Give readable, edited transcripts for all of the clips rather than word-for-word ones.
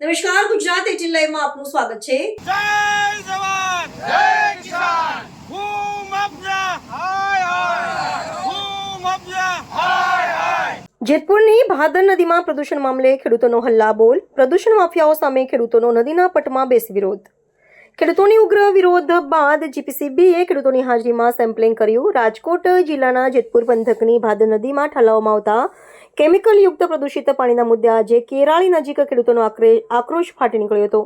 નમસ્કાર, ગુજરાત 18 લાઈવમાં આપનું સ્વાગત છે। જય જવાન જય કિસાન ભૂમ અપના હાય હાય ભૂમ અપના હાય હાય। જેતપુરની ભાદર નદીમાં પ્રદૂષણ મામલે ખેડૂતોનો હલ્લાબોલ। પ્રદૂષણ માફિયાઓ સામે ખેડૂતોનો નદીના પટમાં બેસી વિરોધ। ખેડૂતોની ઉગ્ર વિરોધ બાદ જીપીસીબીએ ખેડૂતોની હાજરીમાં સેમ્પલિંગ કર્યું। રાજકોટ જિલ્લાના જેતપુર પંથકની ભાદર નદીમાં ઠાલવવામાં આવતા કેમિકલ યુક્ત પ્રદૂષિત પાણીના મુદ્દે આજે કેરાળી નજીક ખેડૂતોનો આક્રોશ ફાટી નીકળ્યો હતો।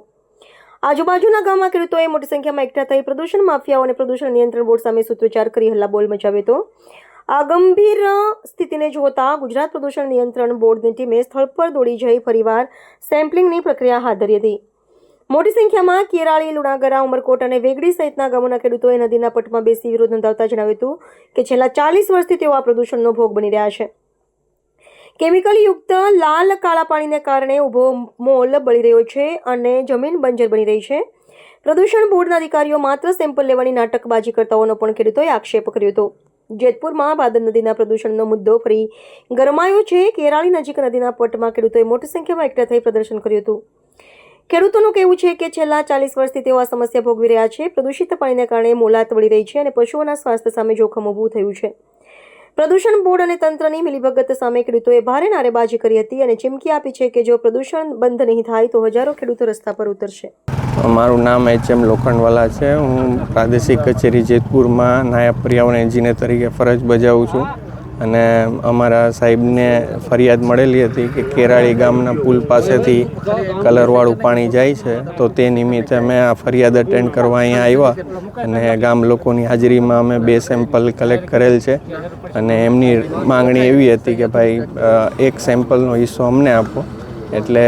આજુબાજુના ગામમાં ખેડૂતોએ મોટી સંખ્યામાં એકઠા થઈ પ્રદૂષણ માફિયાઓ અને પ્રદૂષણ નિયંત્રણ બોર્ડ સામે સૂત્રોચ્ચાર કરી હલ્લાબોલ મચાવ્યો હતો। આ ગંભીર સ્થિતિને જોતા ગુજરાત પ્રદૂષણ નિયંત્રણ બોર્ડની ટીમે સ્થળ પર દોડી જઈ ફરીવાર સેમ્પલિંગની પ્રક્રિયા હાથ ધરી હતી। મોટી સંખ્યામાં કેરાળી, લુણાગરા, ઉમરકોટ અને વેગડી સહિતના ગામોના ખેડૂતોએ નદીના પટમાં બેસી વિરોધ નોંધાવતા જણાવ્યું હતું કે છેલ્લા 40 વર્ષથી તેઓ આ પ્રદૂષણનો ભોગ બની રહ્યા છે। કેમિકલ યુક્ત લાલ કાળા પાણીને કારણે ઊભો મોલ બળી રહ્યો છે અને જમીન બંજર બની રહી છે। પ્રદૂષણ બોર્ડના અધિકારીઓ માત્ર સેમ્પલ લેવાની નાટકબાજી કરતા હોવાનો પણ ખેડૂતોએ આક્ષેપ કર્યો હતો। જેતપુરમાં ભાદર નદીના પ્રદૂષણનો મુદ્દો ફરી ગરમાયો છે। કેરાળી નજીક નદીના પટમાં ખેડૂતોએ મોટી સંખ્યામાં એકઠા થઈ પ્રદર્શન કર્યું હતું। ખેડૂતોનું કહેવું છે કે છેલ્લા 40 વર્ષથી તેઓ આ સમસ્યા ભોગવી રહ્યા છે। પ્રદૂષિત પાણીને કારણે મોલાત વળી રહી છે અને પશુઓના સ્વાસ્થ્ય સામે જોખમ ઊભું થયું છે। પ્રદૂષણ બોર્ડ અને તંત્રની મિલીભગત સામે ખેડૂતોએ ભારે નારેબાજી કરી હતી અને ચીમકી આપી છે કે જો પ્રદૂષણ બંધ નહીં થાય તો હજારો ખેડૂતો રસ્તા પર ઉતરશે। મારું નામ HM લોખંડવાલા છે। હું પ્રાદેશિક કચેરી જેતપુરમાં નાયબ પર્યાવરણ એન્જિનિયર તરીકે ફરજ બજાવું છું અને અમારા સાહેબને ફરિયાદ મળેલી હતી કે કેરાળી ગામના પુલ પાસેથી કલરવાળું પાણી જાય છે, તો તે નિમિત્તે અમે આ ફરિયાદ અટેન્ડ કરવા અહીંયા આવ્યા અને ગામ લોકોની હાજરીમાં અમે 2 સેમ્પલ કલેક્ટ કરેલ છે અને એમની માંગણી એવી હતી કે ભાઈ એક સેમ્પલનો હિસ્સો અમને આપો, એટલે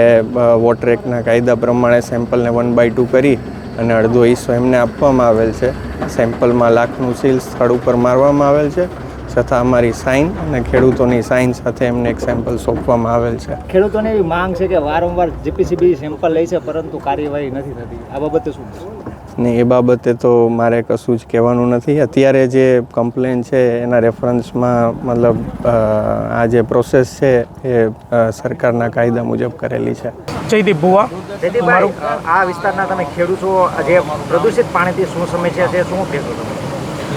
વોટર એક્ટના કાયદા પ્રમાણે સેમ્પલને 1/2 કરી અને અડધો હિસ્સો એમને આપવામાં આવેલ છે। સેમ્પલમાં લાખનું સીલ સ્થળ ઉપર મારવામાં આવેલ છે છતાં અમારી સાઇન અને ખેડૂતોની સાઇન સાથે એમને એક સેમ્પલ સોંપવામાં આવેલ છે। ખેડૂતોને એવી માંગ છે કે વારંવાર જીપીસીબી સેમ્પલ લે છે પરંતુ કાર્યવાહી નથી થતી, આ બાબતે શું? ને એ બાબતે તો મારે કશું જ કહેવાનું નથી। અત્યારે જે કમ્પ્લેન છે એના રેફરન્સમાં મતલબ આ જે પ્રોસેસ છે એ સરકારના કાયદા મુજબ કરેલી છે। જયદીપ ભુવા। જયદીપભાઈ, આ વિસ્તારના તમે ખેડૂત છો, જે પ્રદૂષિત પાણીથી શું સમસ્યા છે, શું કહેશો તમે?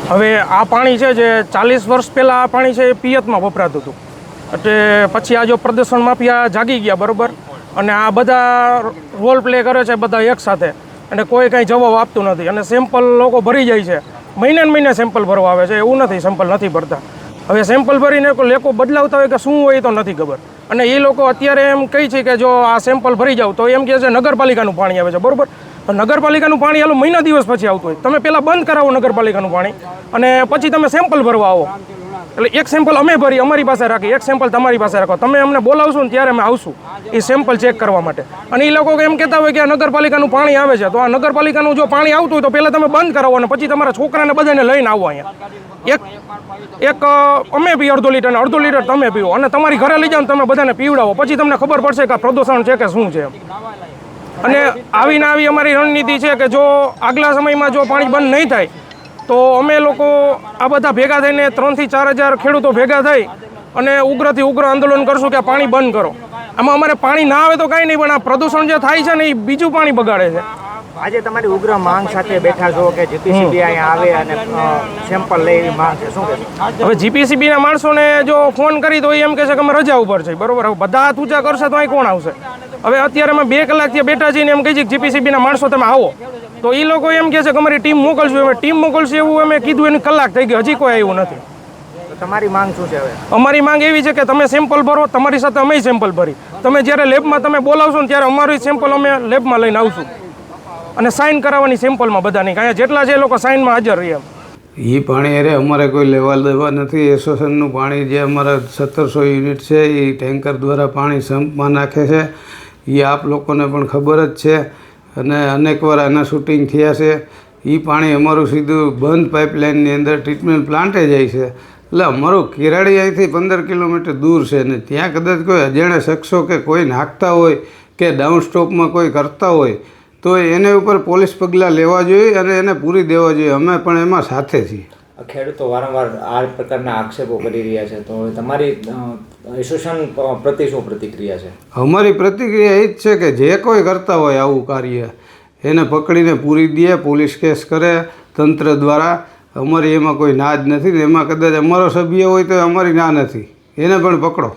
હવે આ પાણી છે જે 40 વર્ષ પહેલાં આ પાણી છે એ પિયતમાં વપરાતું હતું, એટલે પછી આ જો પ્રદૂષણ માફિયા જાગી ગયા બરાબર, અને આ બધા રોલ પ્લે કરે છે બધા એકસાથે અને કોઈ કાંઈ જવાબ આપતું નથી અને સેમ્પલ લોકો ભરી જાય છે। મહિને ને મહિને સેમ્પલ ભરવા આવે છે, એવું નથી સેમ્પલ નથી ભરતા। હવે સેમ્પલ ભરીને લોકો બદલાવતા હોય કે શું હોય તો નથી ખબર, અને એ લોકો અત્યારે એમ કહે છે કે જો આ સેમ્પલ ભરી જાવ તો એમ કહે છે નગરપાલિકાનું પાણી આવે છે બરાબર। નગરપાલિકાનું પાણી હાલો મહિના દિવસ પછી આવતું હોય, તમે પહેલાં બંધ કરાવો નગરપાલિકાનું પાણી અને પછી તમે સેમ્પલ ભરવા આવો। એટલે એક સેમ્પલ અમે ભરી અમારી પાસે રાખી, એક સેમ્પલ તમારી પાસે રાખો, તમે અમને બોલાવશો ને ત્યારે અમે આવશું એ સેમ્પલ ચેક કરવા માટે। અને એ લોકો એમ કહેતા હોય કે આ નગરપાલિકાનું પાણી આવે છે, તો આ નગરપાલિકાનું જો પાણી આવતું હોય તો પહેલાં તમે બંધ કરાવો અને પછી તમારા છોકરાને બધાને લઈને આવો અહીંયા। એક અમે પીએ અડધો લીટર અને અડધો લીટર તમે પીવો અને તમારી ઘરે લઈ જાઓ ને તમે બધાને પીવડાવો, પછી તમને ખબર પડશે કે આ પ્રદૂષણ છે કે શું છે। અને આવીને આવી અમારી રણનીતિ છે કે જો આગલા સમયમાં જો પાણી બંધ નહીં થાય તો અમે લોકો આ બધા ભેગા થઈને 3 થી 4 હજાર ખેડૂતો ભેગા થઈ અને ઉગ્રથી ઉગ્ર આંદોલન કરશું કે પાણી બંધ કરો। આમાં અમારે પાણી ના આવે તો કાંઈ નહીં, પણ આ પ્રદૂષણ જે થાય છે ને એ બીજું પાણી બગાડે છે। આજે તમારી ઉગ્ર માંગ સાથે બેઠા છો કે જીપીસીબી અહીંયા આવે અને સેમ્પલ લે એવી માંગ છે, શું કહેશો? હવે જીપીસીબીના માણસોને જો ફોન કરી તો એમ કહે છે કે અમે રજા ઉપર છે બરાબર। હવે બધા હાથ ઊંચા કરશે તો અહીં કોણ આવશે? હવે અત્યારે અમે 2 કલાકથી બેઠા છીએ ને એમ કહી છે કે જીપીસીબીના માણસો તમે આવો, તો એ લોકો એમ કહે છે કે અમારી ટીમ મોકલશું। હવે ટીમ મોકલશું એવું અમે કીધું એની કલાક થઈ ગઈ, હજી કોઈ આવ્યું નથી। તમારી માંગ શું છે? હવે અમારી માંગ એવી છે કે તમે સેમ્પલ ભરો, તમારી સાથે અમે સેમ્પલ ભરી, તમે જ્યારે લેબમાં તમે બોલાવશો ને ત્યારે અમારી સેમ્પલ અમે લેબમાં લઈને આવશું અને સાઇન કરાવવાની સેમ્પલમાં બધાની, અહીંયા જેટલા છે એ લોકો સાઇનમાં હાજર રહે। એ પાણી અરે અમારે કોઈ લેવા દેવા નથી। એસોસિએશનનું પાણી જે અમારા 1700 યુનિટ છે એ ટેન્કર દ્વારા પાણી સંપમાં નાખે છે, એ આપ લોકોને પણ ખબર જ છે અને અનેકવાર આના શૂટિંગ થયા છે। એ પાણી અમારું સીધું બંધ પાઇપલાઇનની અંદર ટ્રીટમેન્ટ પ્લાન્ટે જાય છે, એટલે અમારું કેરાળી અહીંથી 15 કિલોમીટર દૂર છે ને ત્યાં કદાચ કોઈ અજાણ્યા શખ્સો કે કોઈ નાખતા હોય કે ડાઉન સ્ટોપમાં કોઈ કરતા હોય તો એને ઉપર પોલીસ પગલાં લેવા જોઈએ અને એને પૂરી દેવા જોઈએ। અમે પણ એમાં સાથે છીએ। ખેડૂતો વારંવાર આ પ્રકારના આક્ષેપો કરી રહ્યા છે, તો તમારી એસોસિએશન પ્રતિ શું પ્રતિક્રિયા છે? અમારી પ્રતિક્રિયા એ જ છે કે જે કોઈ કરતા હોય આવું કાર્ય એને પકડીને પૂરી દે, પોલીસ કેસ કરે તંત્ર દ્વારા. અમારી એમાં કોઈ ના જ નથી ને એમાં કદાચ અમારો સભ્ય હોય તો અમારી ના નથી, એને પણ પકડો.